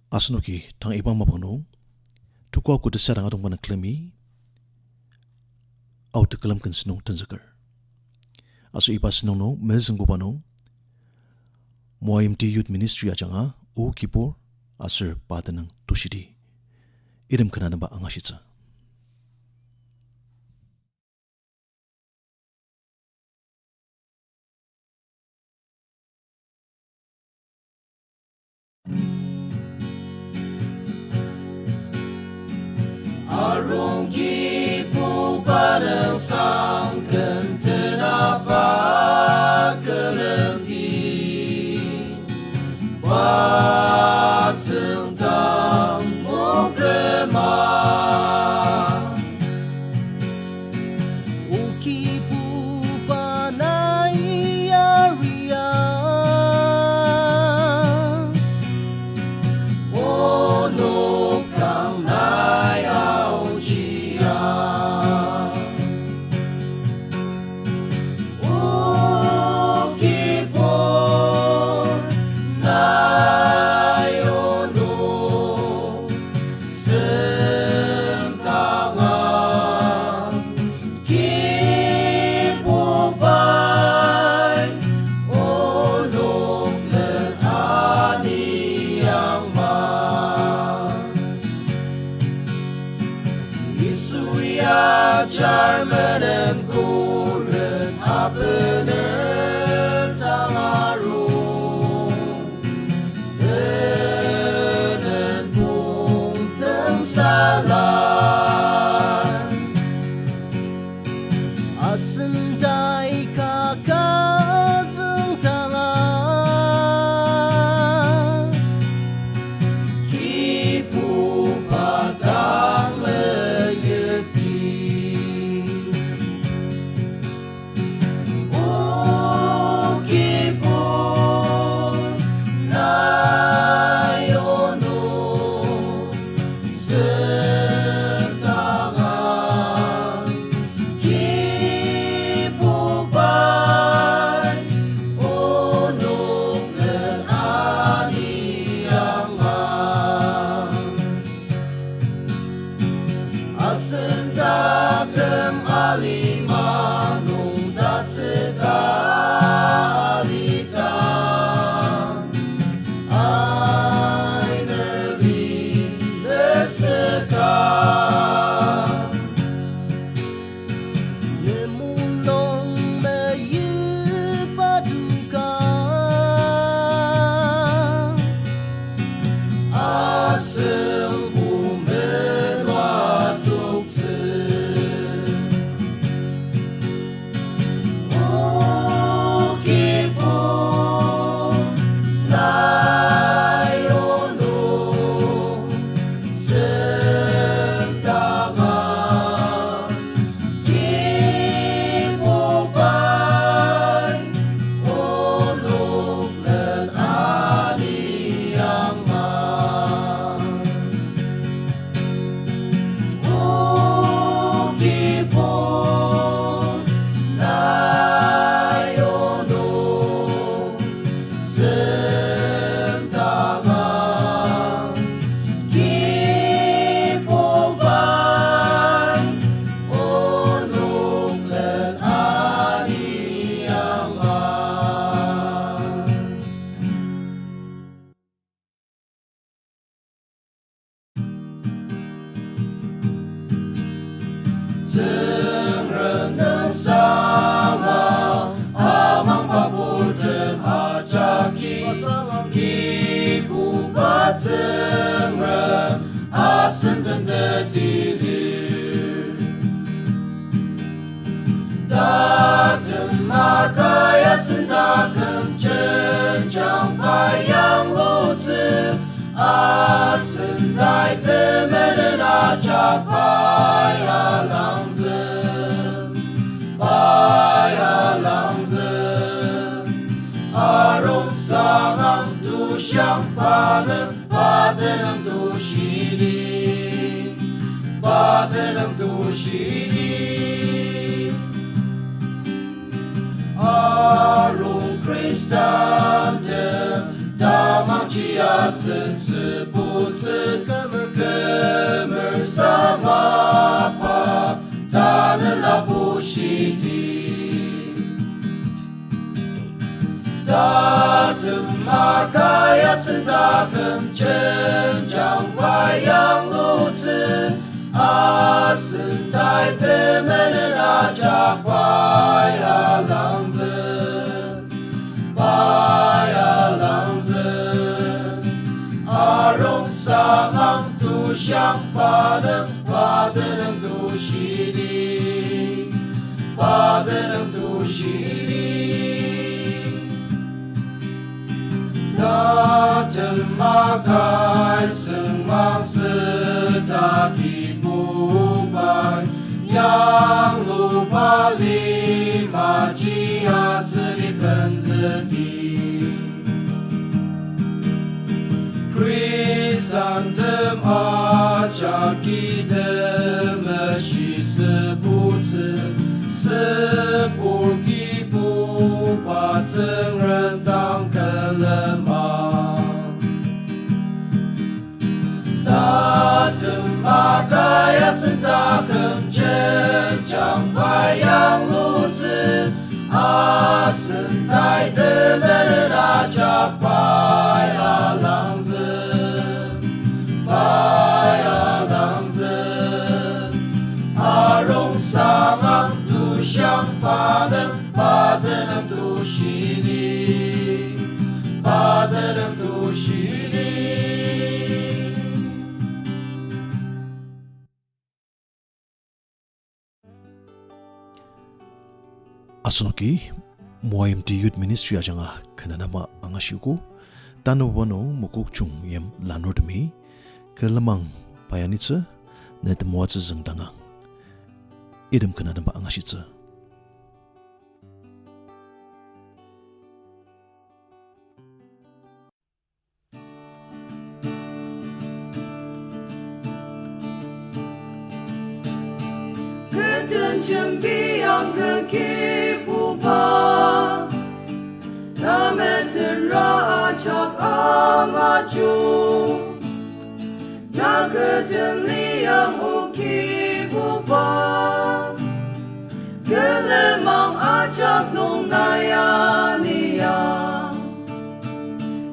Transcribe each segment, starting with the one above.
Asenoki tang ibang mabangno tukwa ku desarang adong banang klemi au tekalam kan senung tanzakar. Aso ipa senung no mezeng bubano Moayimti Youth Ministry ajanga u Kibur asir pa Tenung Tushidi. Idem kana ba angashitsa. Arung kipu padang sangken tenapa kelemti bateng tang mokrema ukipu panai aria onok tang nai Yisui Ajar menen kuren Ainer tangarung menen pung teng salar asendai kakazeng tangan kipu padang Sendakem alima nung datseka alitang Ainer li beseka Nemulong meyipaduka aseng Asendai temenen ajak Baya langzen Arung sangang tusyang Tenung Tushidi Arung Kristante Damang Chia Asen sebut kemer sama pa tanah labu shidi Makai Asenok cenjang wayang luzi Asen tai temenen ajak Pai Alangzen Arong sangang tu siang Tenung Tushidi Tenung Tushidi Makai semang setaki bubai Yang lupa lima jia seri penzeti Kristan Ajar kita mesyi sebut sepur Kibur Paceng rentang ke Lemang Makai Asenok cenjang wayang luzi Asen tai temenen ajak Pai Alangzen Arong sangang tu siang Tenung Tushidi Tenung Tushidi Asenoki Moayimti Youth Ministry ajanga kananama angashiku tanawano Mokokchung Yim Lanurtem ke Lemang Pai Anitsu ne Temoatsutem Zungdangang idem kananama angashitsu 준비한 그 기부바 남의 들라적 아마주 나 그든 리양 우 기부바 그 레망 아작 nung nai 아니야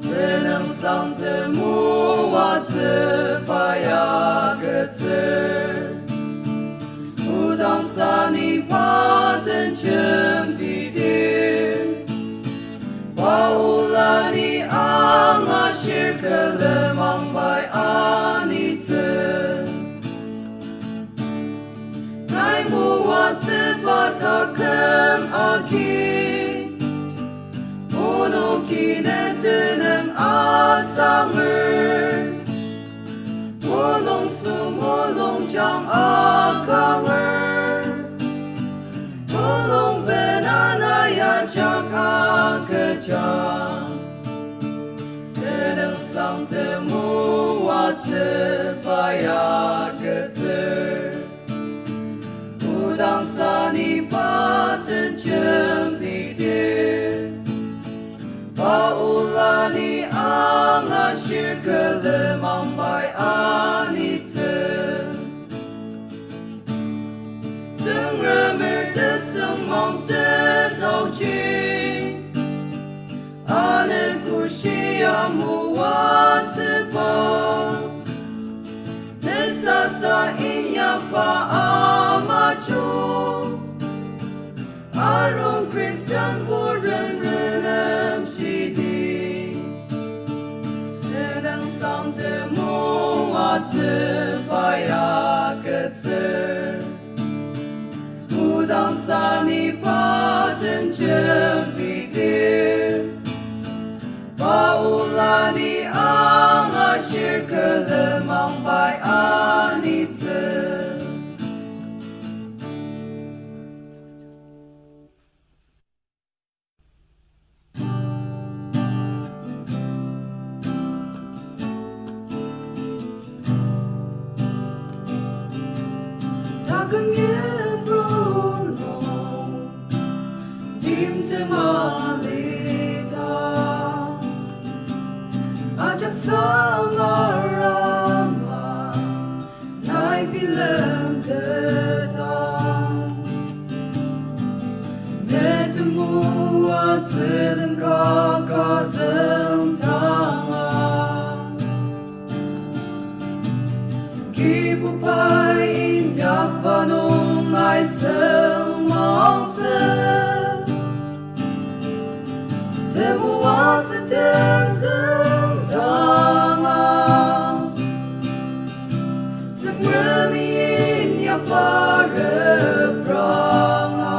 되는 상태 무와즈바야 그들 Sani paten cembidir Paulani angashir ke Lemang Pai Anitsu Nai muwatsi patakem aki Unuki netenen asangır Mulung sumulung jang akanger Mulung benana ya jaka kejang Tenung sang temu watse paya kezer Udang sani paten cembidir Paulani angashir ke Lemang Pai Anitsu semang sedauji ane kushia muwatsipa nesasa inya pa amachu arung Christian worden renem shidi tenang sangte muwatsipa ya ketser Udang sani paten cembidir Paulani angashir ke Lemang Pai Anitsu Takumji Ajar sama Rama Nai bilem tetang Temoatsutem Zungdangang Kibur pai Nung Ai Temoatsutem Zungdangang Zungremin Yaparepranga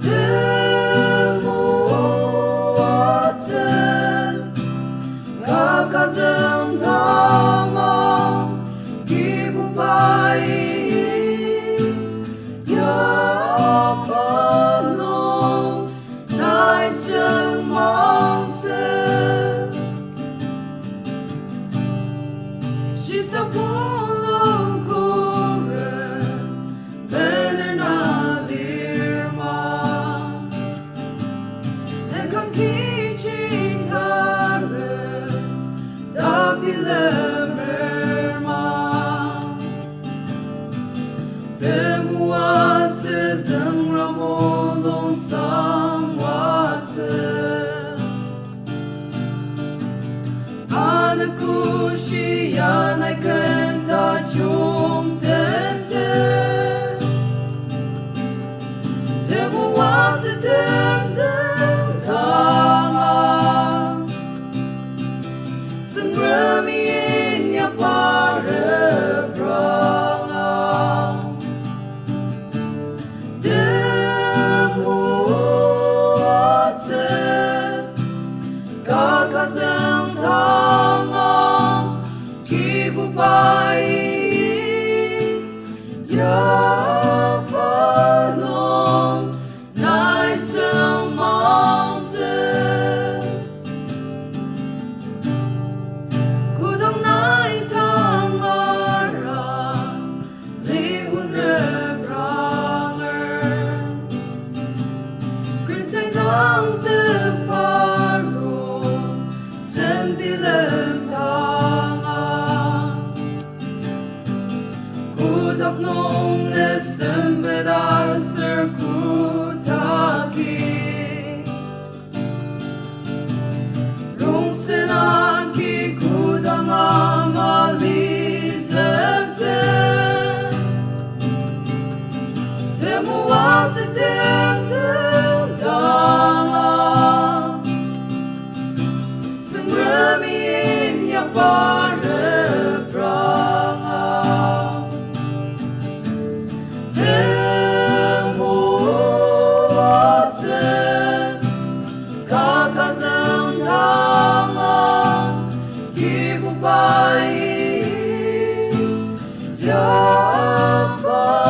Temoatsutem Zungdangang Kibur pai She's a polo koren, bener na lirma. Nekan kichin tare, tapile merma. Temoatsutem ramolong samwatsutem. Anakushi Nai Tajung Temoatsutem Zungdangang Zungremin Yaparepranga Temoatsutem Zungdangang Kibur pai Yapanong Nai Sentionen Kudang nai tangara Lihun rebranger Kristai dang separo Sembilem Kudak nung nesembeda serkutaki Rungsenan ki kudang amalizekte Temoatsutem Zungdangang Zungremin Yaparepranga Zungdangang Kibur pai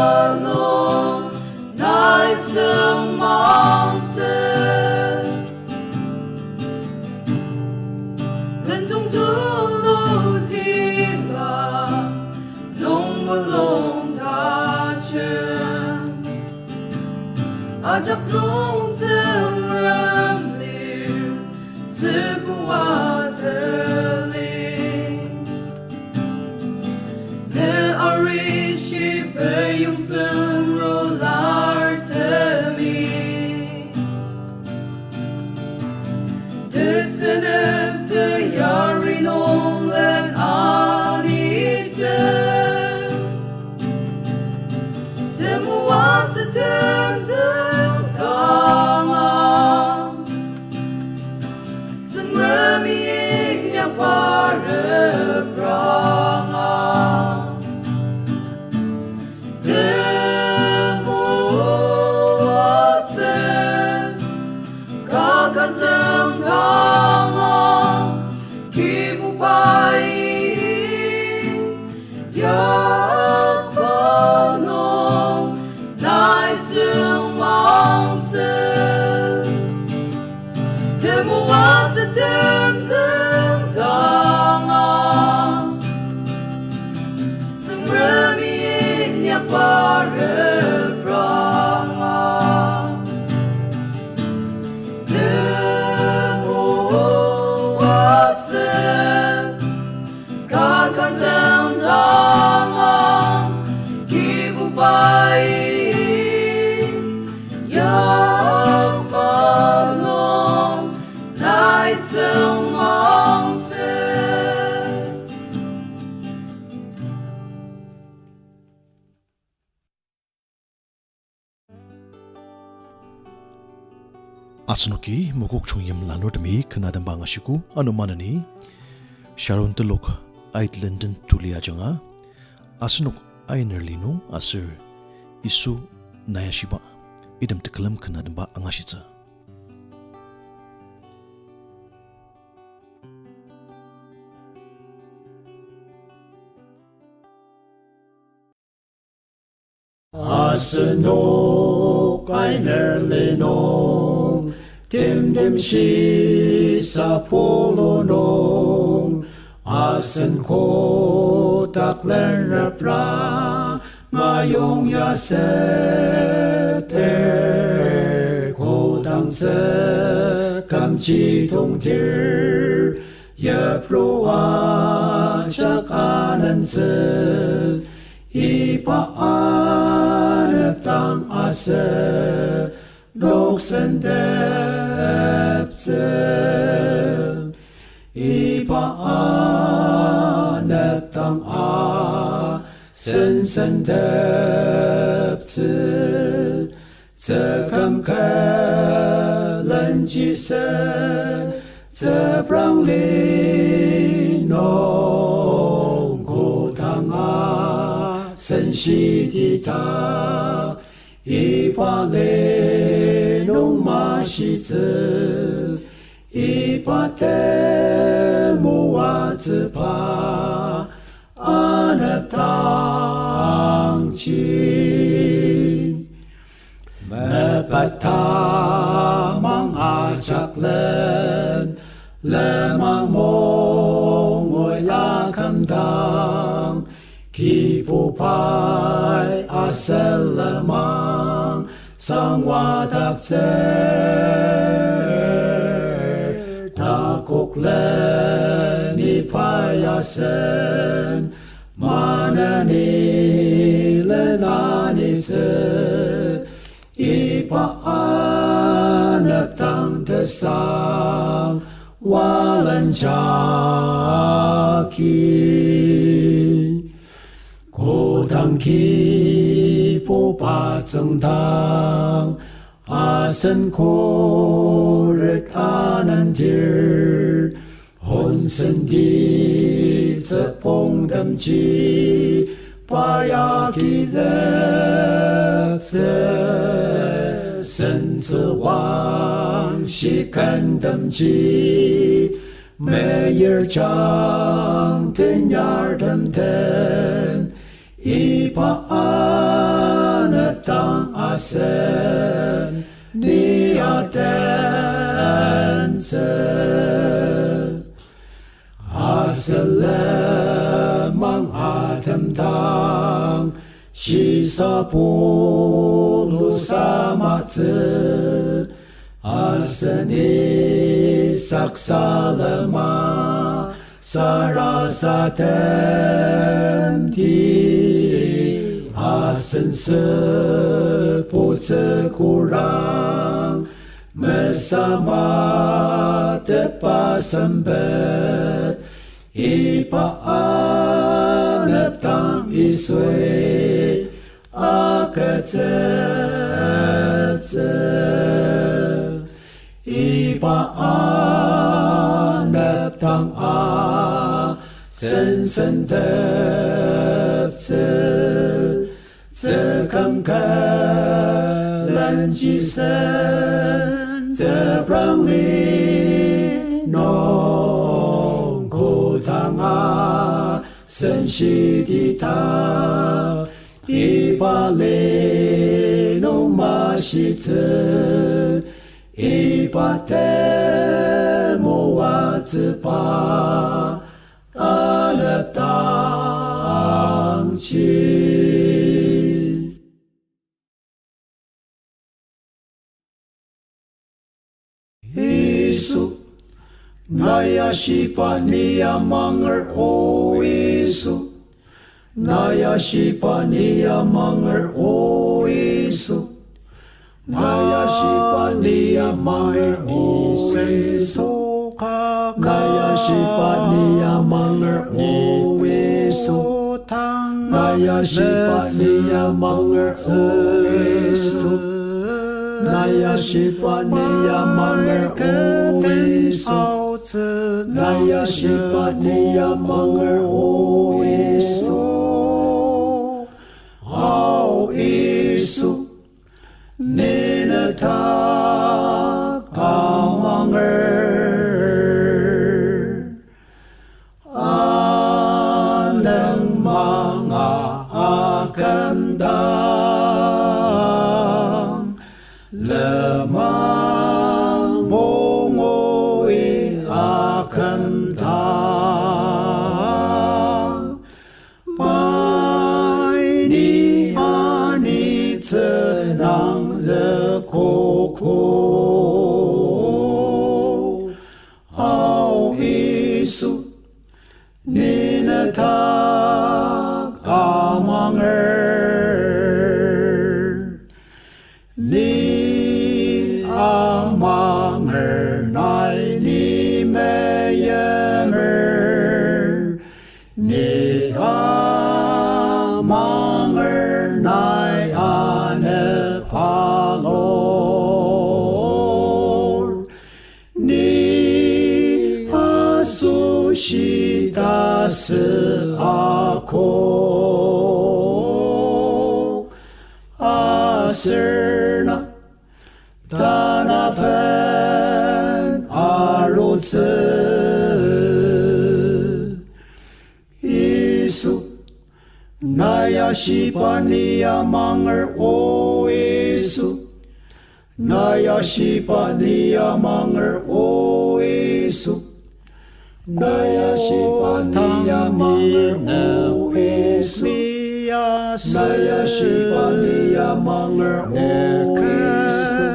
Yapanong Nai Sentionen Lendung dulu tila Nung melong tachem Ajak nung lir Temoatsutem Ne arishi peyung Zungdangang Desenem te yari nong len anitsu Temoatsutem Zungdangang Zungremin Yaparepranga Temoatsutem Zungdangang Kibur pai Yapanong Nai Sentionen Temoatsutem Zungdangang Zungremin Yaparepranga Temoatsutem 子，看看正堂Kibur baik yang penuh nai semangsa. Asenok이 Mokokchung Yim Lanurtem kenadan bangashiku anumanani Sharon Telok Aitlenden Tuli ajanga Asenok Ainer lino asir Yisu Nai Ashiba idam tekalam kenadan ba angashitsa. Asenok Ainer lenong Tim shi sa polonong Asen ko taklen rapra Ngayong yaseter Ko dang se kam chi tong tir Ye proa chak anan se Ipaan tang ase Nok sen depse Ipaan tang a sen depse Ze kam ke len ji sen Ze brang li nong ko tang a sen shi di ta一把雷弄马西子，一把德木瓦子帕，阿那当起，没把他忙阿扎人，Lemang Pai Anitsu Kibur Pai Lemang sang wadak zer takok ni payasen manani lenani zer ipaan tang tesang walan jaki ko tang Kibur Pai Zungdangang Asenok ret anantir hon sen di zepong damji payaki zetse sen zewang shikan damji meyer chang ten yar damten ipaan tang asen ni atense aselemang atemtang shisa pulu sama tse aseni saksalema sarasatem ti asen seputse kurang mesama tepa sempet ipaan tang Yisui akecece ipaan tang a sen tepce ze kam ke len ji sen ze brang li nong ko tang a sen shi di ta ipa le nong ma shi zi ipa te mo wa zi pa ana tang chi Yisu Nai Ashiba Yimang O Yisu Nai Ashiba Yimang O Yisu Nai Ashiba Yimang O Yisu Nai Ashiba Yimang O Yisu Nai Ashiba Yimang O Yisu Nai Ashiba Yimang O Yisu Nai Ashiba Yimang O Yisu O Yisu Nina ta Pamanger Anang mga akandang Lemang bongoy akandang Pai ni Anitsu Koko Ao Yisu Nina tak amanger Ni amanger Nai ni meyemer Ni amanger Nai ane palor Ni asushita se ako Aserna Tanapen arutse Yisu Nai Ashiba Yimang O Yisu Nai Ashiba Yimang O Yisu Nai Ashiba Yimang O Yisu Nai Ashiba Yimang O Yisu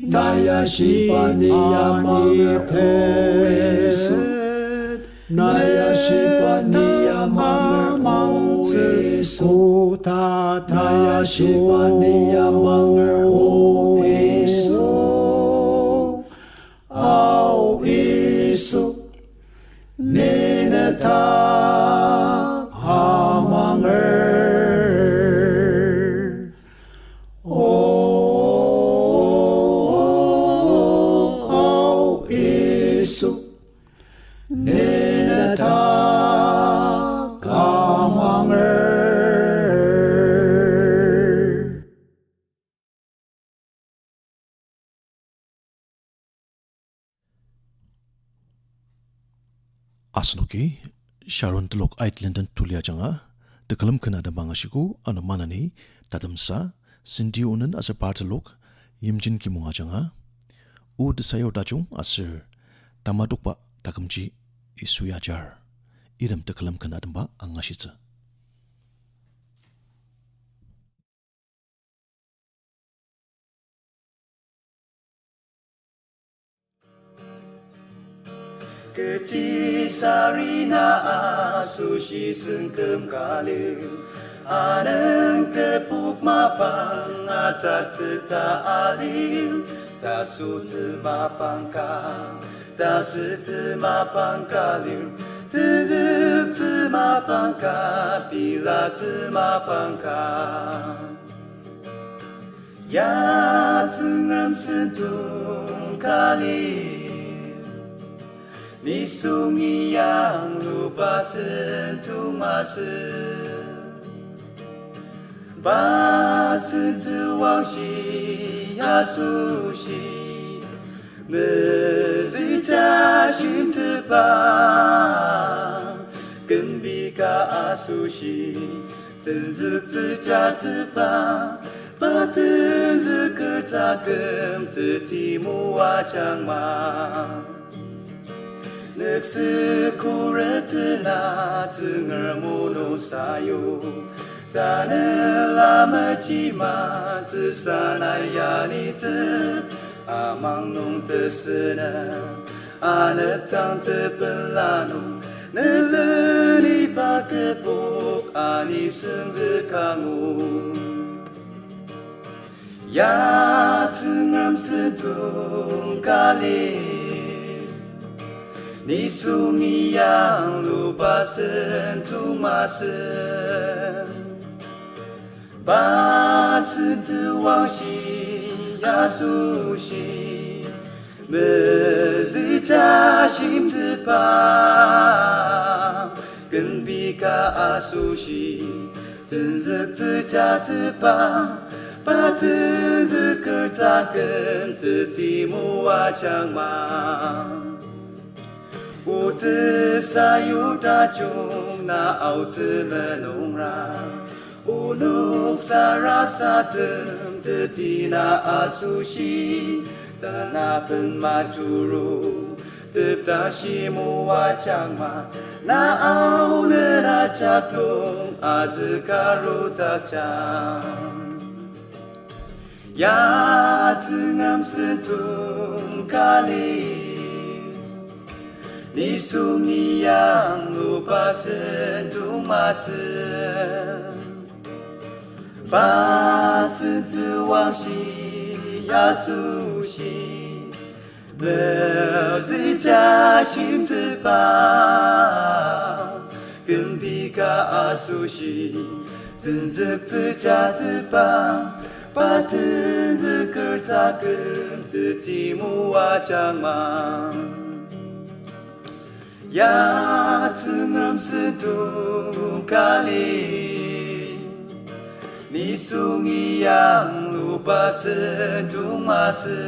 Nai Ashiba Yimang O Yisu Nai Ashiba Yimang O Yisu Nai Ashiba Yimang O Yisu O Yisu Nina ta amanger O Yisu Nina ta amanger Asenoki Sharon Telok Aitlenden Tuli ajanga dekalam kena da bangashiku anu manani tadamsa sindi unen asa Telok Yimjenkimong ajanga u Tesayur Tajung asir Tamadokba Takumji Yisui Ajar idam dekalam kena damba angashitsa Kecil sarina asusi sengkem kalim Aneng kepuk mapang acat ceta alim Tasu cema pangka Tasu cema pangkalim Teduk cema pangka Bila cema pangka Ya cengam sentung kalim Nisungi yang lupa sentuh masa Basen tuang shi asushi Mezija shim tebang Gembika asushi Tenzuk zija tebang Batenzuk kertakem Tetimu wajang mang Neksekoretena tengermono sayo Tanela majima tesanayani te Amang nung tesena Anetang tepelano Neleni pakepok Ani sengzekangu Ya tengam setung kali Ni sungi yang lupa sentuh masa Bahasa terwangsi ya sushi Berzija shim terpang Genbika asushi Tenzek terja terpang Pada zeker takkan tertimu wajang mang Tesayur Tajung na au temenung rang Unuk sarasa tetina asushi Tanah penmajuru Teptashimu wajang ma Na au neracak nung azekaru takjang Ya tengam sentung kali Ni sungi yang lupa sentuh masa Bahasa terwangsi ya sushi Berzija shim terpang Genbika asushi Tenzek terja terpang Pada zeker takkan tertimu wajang mang Ya tengam sentuh kali Ni sungi yang lupa sentuh masa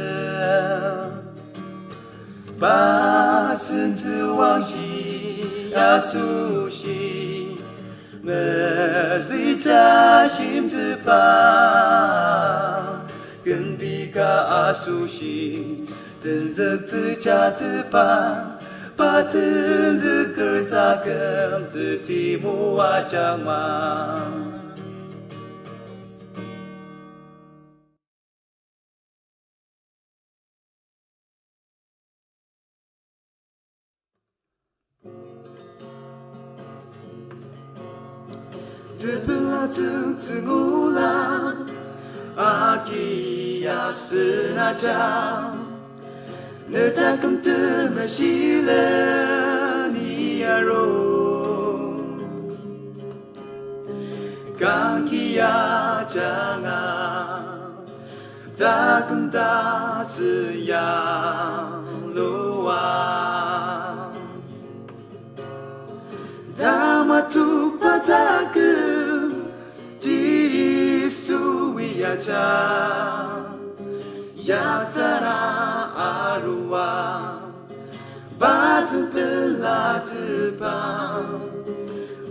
Bahasa terwangsi ya sushi Berzija shim terpang Genbika asushi Tenzek terja terpang Pada zeker takkan tertimu wajang mang Terbelah tengulang Aki ya senajang Netakam temasilan iaro Kaki ya jangan Takam tak sayang luang Tamadokba takum Yisui Ajar Yaktana arwah Batu belah tebang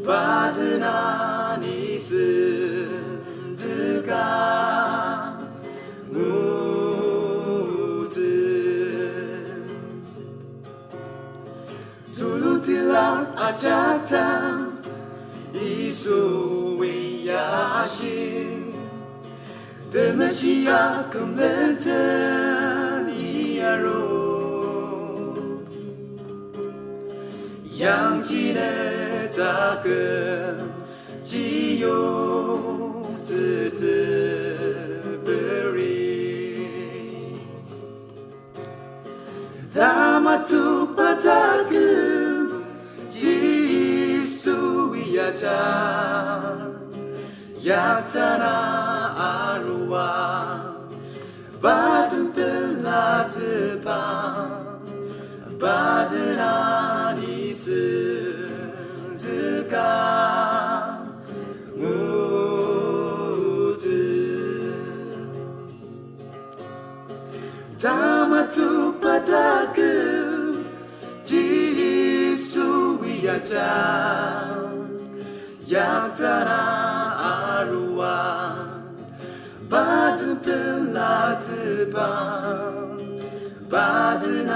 Badan Zungdangang Tulu tilang ajatan Yisui Ashiba Demensia Aitlenden Yang jine takkan jiyo beri Tamadokba takkan Yisui Ajar Yaktana arwah Badan belah tebang Badan sengzekan Tamadokba takkan Yisui Ajar Yaktana arwah Badan belah tebang Badan